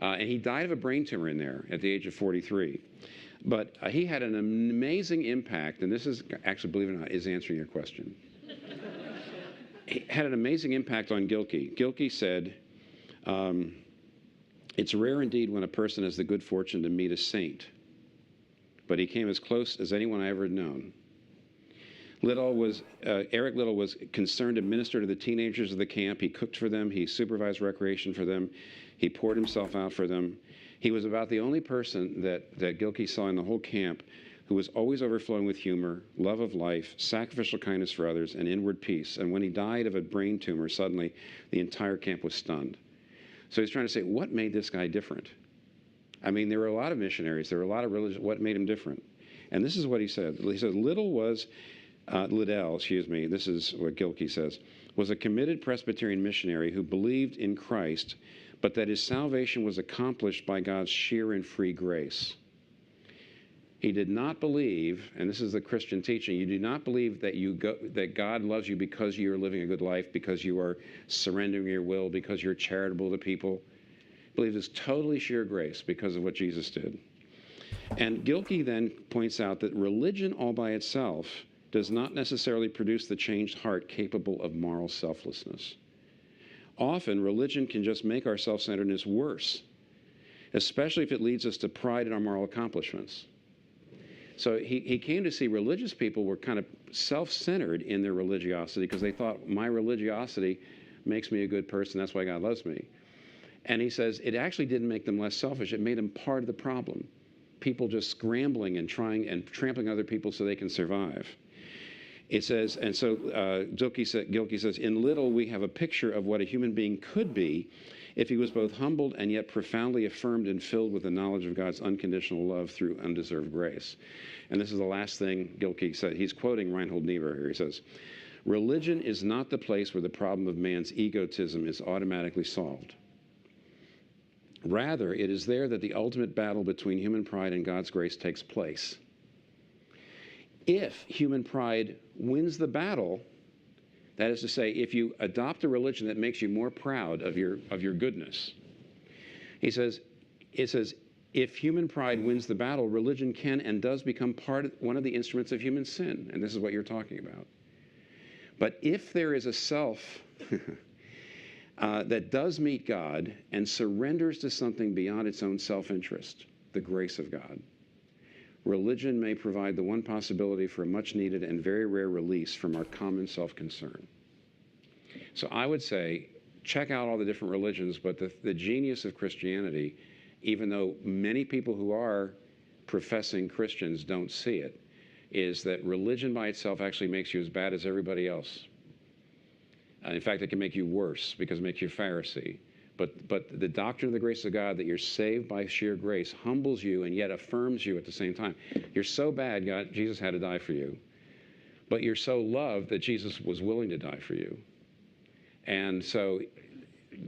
And he died of a brain tumor in there at the age of 43. But he had an amazing impact, and this is actually, believe it or not, is answering your question. He had an amazing impact on Gilkey. Gilkey said, it's rare indeed when a person has the good fortune to meet a saint, but he came as close as anyone I ever had known. Eric Liddell was concerned to minister to the teenagers of the camp. He cooked for them. He supervised recreation for them. He poured himself out for them. He was about the only person that Gilkey saw in the whole camp who was always overflowing with humor, love of life, sacrificial kindness for others, and inward peace. And when he died of a brain tumor, suddenly the entire camp was stunned. So he's trying to say, what made this guy different? I mean, there were a lot of missionaries, there were a lot of religions. What made him different? And this is what he said. He said, Liddell, this is what Gilkey says, was a committed Presbyterian missionary who believed in Christ, but that his salvation was accomplished by God's sheer and free grace. He did not believe, and this is the Christian teaching, you do not believe that that God loves you because you are living a good life, because you are surrendering your will, because you're charitable to people. He believes it's totally sheer grace because of what Jesus did. And Gilkey then points out that religion all by itself does not necessarily produce the changed heart capable of moral selflessness. Often, religion can just make our self-centeredness worse, especially if it leads us to pride in our moral accomplishments. So he came to see religious people were kind of self-centered in their religiosity because they thought, my religiosity makes me a good person, that's why God loves me. And he says it actually didn't make them less selfish, it made them part of the problem. People just scrambling and trying and trampling other people so they can survive. It says, and so Gilkey says, in Liddell we have a picture of what a human being could be if he was both humbled and yet profoundly affirmed and filled with the knowledge of God's unconditional love through undeserved grace. And this is the last thing Gilkey said. He's quoting Reinhold Niebuhr here. He says, religion is not the place where the problem of man's egotism is automatically solved. Rather, it is there that the ultimate battle between human pride and God's grace takes place. If human pride wins the battle, that is to say, if you adopt a religion that makes you more proud of your goodness, it says, if human pride wins the battle, religion can and does become one of the instruments of human sin. And this is what you're talking about. But if there is a self that does meet God and surrenders to something beyond its own self-interest, the grace of God, religion may provide the one possibility for a much-needed and very rare release from our common self-concern. So I would say, check out all the different religions, but the genius of Christianity, even though many people who are professing Christians don't see it, is that religion by itself actually makes you as bad as everybody else. In fact, it can make you worse because it makes you a Pharisee. But the doctrine of the grace of God, that you're saved by sheer grace, humbles you and yet affirms you at the same time. You're so bad, Jesus had to die for you. But you're so loved that Jesus was willing to die for you. And so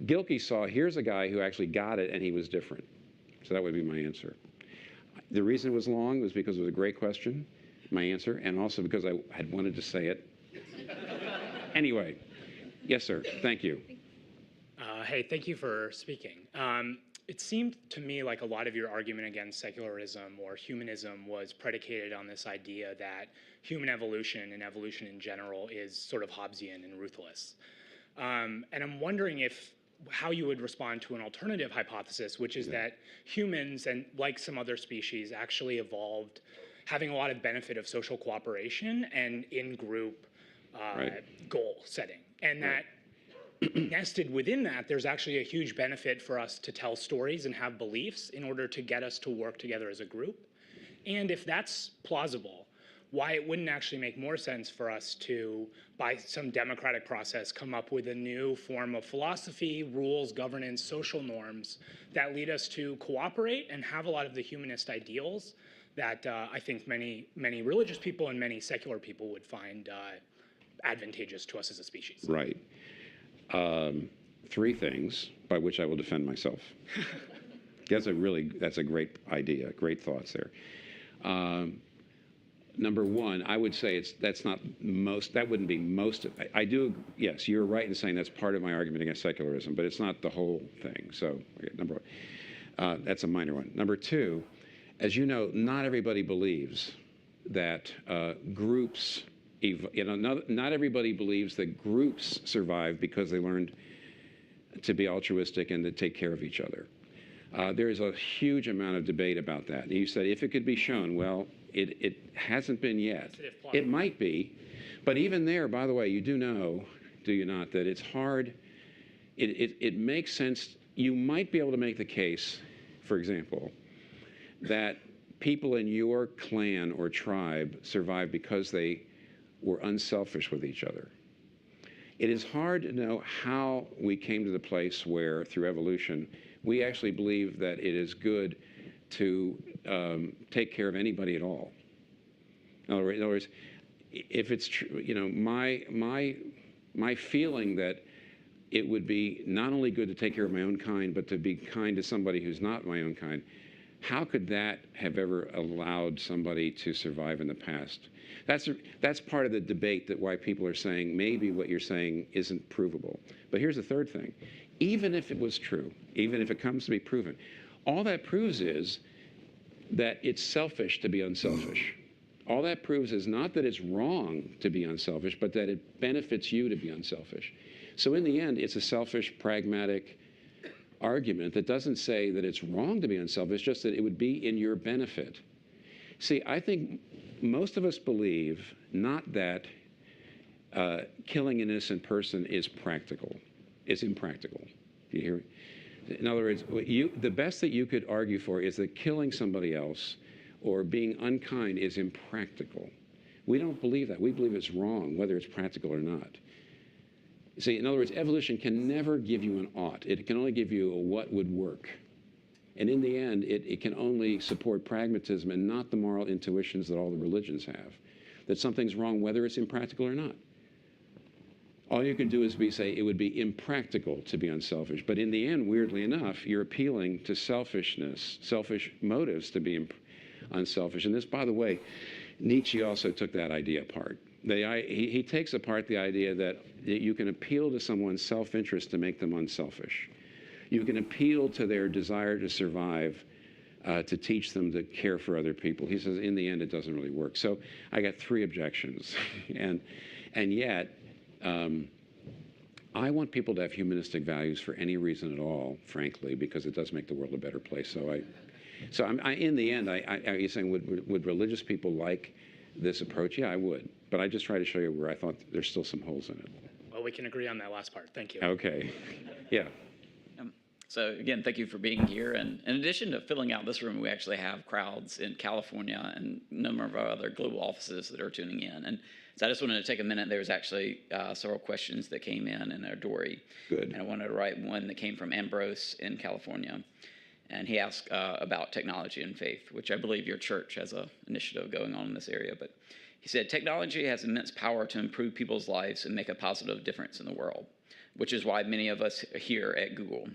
Gilkey saw, here's a guy who actually got it and he was different. So that would be my answer. The reason it was long was because it was a great question, my answer, and also because I had wanted to say it. Anyway, yes, sir. Thank you. Hey, thank you for speaking. It seemed to me like a lot of your argument against secularism or humanism was predicated on this idea that human evolution and evolution in general is sort of Hobbesian and ruthless. And I'm wondering if how you would respond to an alternative hypothesis, which is that humans, and like some other species, actually evolved having a lot of benefit of social cooperation and in-group goal setting. And that nested within that, there's actually a huge benefit for us to tell stories and have beliefs in order to get us to work together as a group. And if that's plausible, why it wouldn't actually make more sense for us to, by some democratic process, come up with a new form of philosophy, rules, governance, social norms that lead us to cooperate and have a lot of the humanist ideals that I think many religious people and many secular people would find advantageous to us as a species. Right. Three things by which I will defend myself. That's a great idea, great thoughts there. Number one, I would say that wouldn't be most of it. I do, yes, you're right in saying that's part of my argument against secularism, but it's not the whole thing. So, okay, number one, that's a minor one. Number two, as you know, not everybody believes that groups, not everybody believes that groups survive because they learned to be altruistic and to take care of each other. There is a huge amount of debate about that. And you said if it could be shown, well, it hasn't been yet. It might be, but even there, by the way, you do know, do you not, that it's hard. It makes sense. You might be able to make the case, for example, that people in your clan or tribe survived because they were unselfish with each other. It is hard to know how we came to the place where, through evolution, we actually believe that it is good to take care of anybody at all. In other words, if it's true, you know, my feeling that it would be not only good to take care of my own kind, but to be kind to somebody who's not my own kind, how could that have ever allowed somebody to survive in the past? That's part of the debate, that why people are saying maybe what you're saying isn't provable. But here's the third thing. Even if it was true, even if it comes to be proven, all that proves is that it's selfish to be unselfish. All that proves is not that it's wrong to be unselfish, but that it benefits you to be unselfish. So in the end, it's a selfish, pragmatic argument that doesn't say that it's wrong to be unselfish, just that it would be in your benefit. See, I think most of us believe not that killing an innocent person is practical. It's impractical. Do you hear me? In other words, the best that you could argue for is that killing somebody else or being unkind is impractical. We don't believe that. We believe it's wrong, whether it's practical or not. See, in other words, evolution can never give you an ought. It can only give you a what would work. And in the end, it can only support pragmatism and not the moral intuitions that all the religions have, that something's wrong whether it's impractical or not. All you can do is say it would be impractical to be unselfish. But in the end, weirdly enough, you're appealing to selfishness, selfish motives to be unselfish. And this, by the way, Nietzsche also took that idea apart. He takes apart the idea that you can appeal to someone's self-interest to make them unselfish. You can appeal to their desire to survive to teach them to care for other people. He says, in the end, it doesn't really work. So I got three objections. and yet, I want people to have humanistic values for any reason at all, frankly, because it does make the world a better place. So in the end, are you saying, would religious people like this approach? Yeah, I would. But I just try to show you where I thought there's still some holes in it. Well, we can agree on that last part. Thank you. Okay. Yeah. So again, thank you for being here. And in addition to filling out this room, we actually have crowds in California and a number of our other global offices that are tuning in. And so I just wanted to take a minute. There was actually several questions that came in our Dory. Good. And I wanted to write one that came from Ambrose in California. And he asked about technology and faith, which I believe your church has an initiative going on in this area. But he said, technology has immense power to improve people's lives and make a positive difference in the world, which is why many of us are here at Google.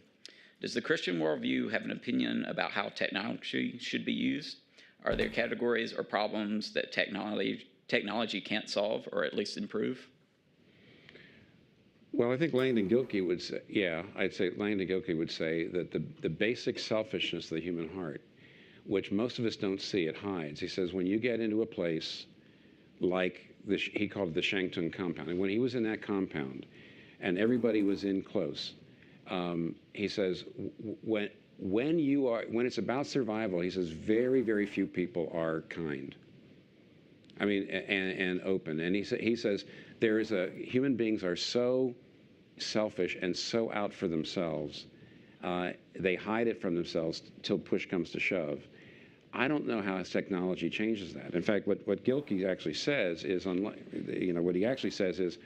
Does the Christian worldview have an opinion about how technology should be used? Are there categories or problems that technology can't solve or at least improve? Well, I think Langdon Gilkey would say, I'd say Langdon Gilkey would say that the basic selfishness of the human heart, which most of us don't see, it hides. He says when you get into a place like he called it the Shangtung compound, and when he was in that compound and everybody was in close, He says, when it's about survival, he says, very, very few people are kind. I mean, and open. And he says, human beings are so selfish and so out for themselves, they hide it from themselves till push comes to shove. I don't know how technology changes that. In fact, what Gilkey actually says is, what he actually says is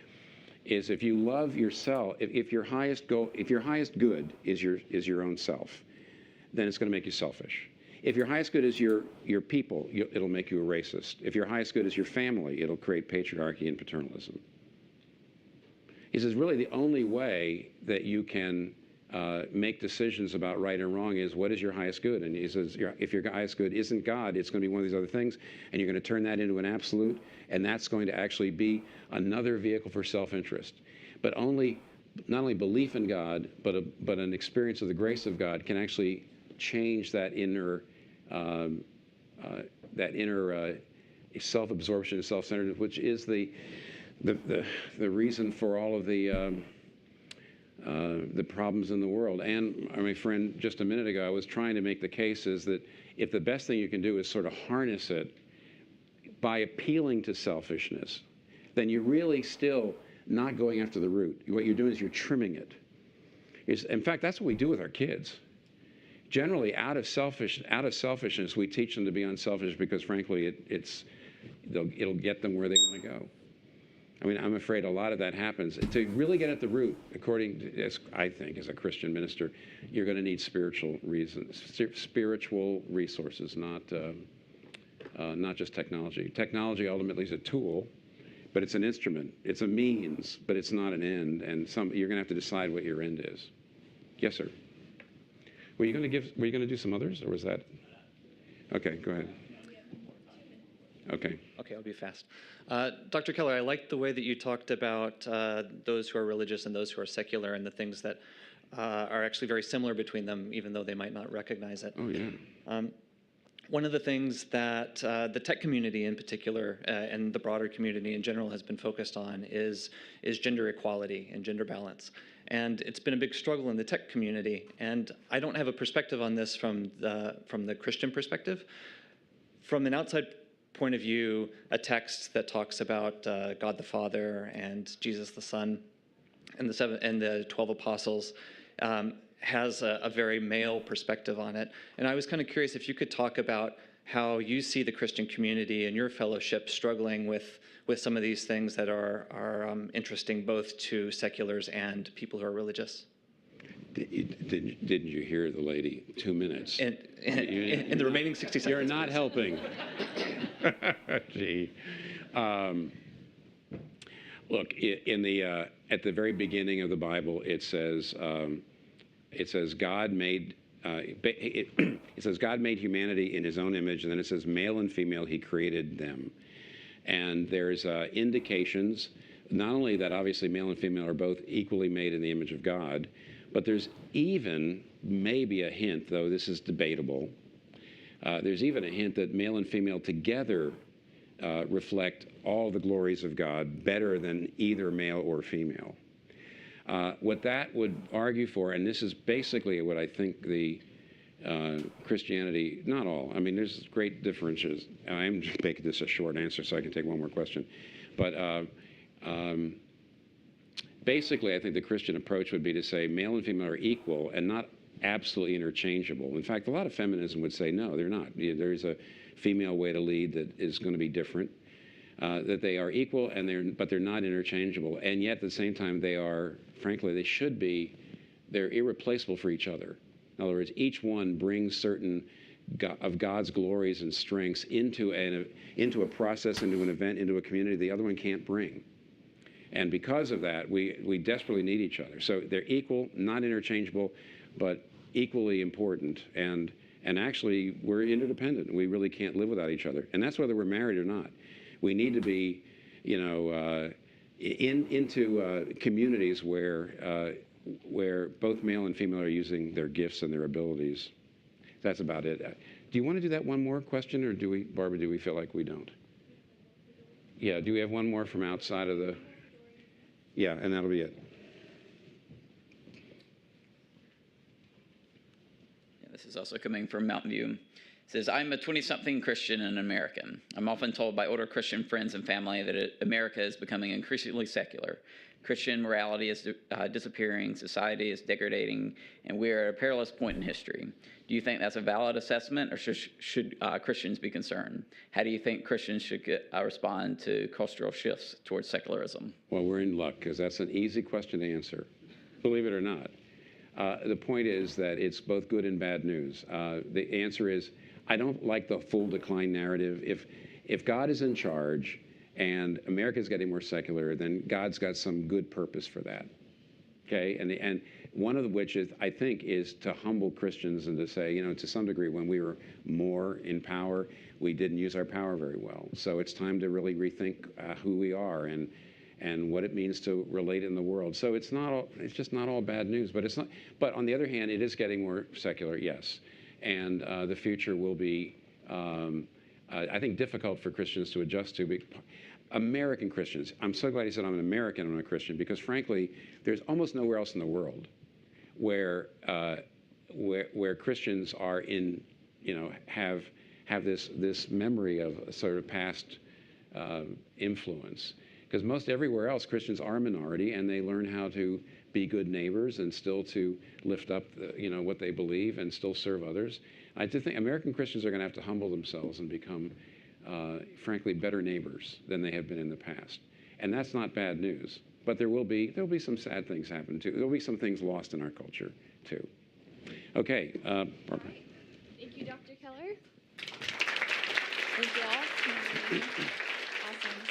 if you love yourself, if your highest good is your own self, then it's going to make you selfish. If your highest good is your people, it'll make you a racist. If your highest good is your family, it'll create patriarchy and paternalism. He says, really, the only way that you can make decisions about right and wrong is, what is your highest good? And he says, if your highest good isn't God, it's going to be one of these other things, and you're going to turn that into an absolute, and that's going to actually be another vehicle for self-interest. But not only belief in God, but an experience of the grace of God can actually change that inner self-absorption and self-centeredness, which is the reason for all of the problems in the world. And my friend, just a minute ago, I was trying to make the case is that if the best thing you can do is sort of harness it by appealing to selfishness, then you're really still not going after the root. What you're doing is you're trimming it. In fact, that's what we do with our kids. Generally, out of selfishness, we teach them to be unselfish because, frankly, it'll get them where they want to go. I mean, I'm afraid a lot of that happens. To really get at the root, according to, as I think, as a Christian minister, you're going to need spiritual resources, not just technology. Technology ultimately is a tool, but it's an instrument. It's a means, but it's not an end. And you're going to have to decide what your end is. Yes, sir. Were you going to do some others, or was that? Okay, go ahead. Okay. Okay, I'll be fast. Dr. Keller, I liked the way that you talked about those who are religious and those who are secular, and the things that are actually very similar between them, even though they might not recognize it. Oh, yeah. One of the things that the tech community in particular, and the broader community in general, has been focused on is gender equality and gender balance. And it's been a big struggle in the tech community. And I don't have a perspective on this from the Christian perspective. From an outside point of view, a text that talks about God the Father and Jesus the Son and the 12 apostles has a very male perspective on it. And I was kind of curious if you could talk about how you see the Christian community and your fellowship struggling with some of these things that are interesting both to seculars and people who are religious. Didn't you hear the lady? 2 minutes. In the remaining 60 seconds. You're not helping. Gee. Look, at the very beginning of the Bible, it says God made God made humanity in His own image, and then it says male and female He created them. And there's indications not only that obviously male and female are both equally made in the image of God, but there's even maybe a hint, though this is debatable, there's even a hint that male and female together reflect all the glories of God better than either male or female. What that would argue for, and this is basically what I think the Christianity, not all, I mean, there's great differences. I'm just making this a short answer so I can take one more question. But basically, I think the Christian approach would be to say male and female are equal and not absolutely interchangeable. In fact, a lot of feminism would say, no, they're not. There's a female way to lead that is going to be different, that they are equal, but they're not interchangeable. And yet, at the same time, they are, frankly, they're irreplaceable for each other. In other words, each one brings certain of God's glories and strengths into a process, into an event, into a community the other one can't bring. And because of that, we desperately need each other. So they're equal, not interchangeable, but equally important. And actually, we're interdependent. We really can't live without each other. And that's whether we're married or not. We need to be, into communities where both male and female are using their gifts and their abilities. That's about it. Do you want to do that one more question, or Barbara, do we feel like we don't? Yeah, do we have one more from outside of the... Yeah, and that'll be it. This is also coming from Mountain View. It says, I'm a 20-something Christian and an American. I'm often told by older Christian friends and family that America is becoming increasingly secular. Christian morality is disappearing, society is degrading, and we are at a perilous point in history. Do you think that's a valid assessment, or should Christians be concerned? How do you think Christians should respond to cultural shifts towards secularism? Well, we're in luck, because that's an easy question to answer, believe it or not. The point is that it's both good and bad news. The answer is, I don't like the full decline narrative. If God is in charge and America's getting more secular, then God's got some good purpose for that. Okay, and one of which is, I think, is to humble Christians and to say, you know, to some degree, when we were more in power, we didn't use our power very well. So it's time to really rethink who we are and what it means to relate in the world. So it's just not all bad news, but it's not. But on the other hand, it is getting more secular, yes, and the future will be, I think, difficult for Christians to adjust to. American Christians. I'm so glad he said I'm an American, I'm a Christian, because frankly, there's almost nowhere else in the world where Christians are in, you know, have this memory of a sort of past influence. Because most everywhere else, Christians are a minority, and they learn how to be good neighbors and still to lift up, you know, what they believe and still serve others. I do think American Christians are going to have to humble themselves and become, frankly, better neighbors than they have been in the past. And that's not bad news. But there'll be some sad things happen too. There'll be some things lost in our culture too. Okay, Barbara. Thank you, Dr. Keller. Thank you all. Awesome.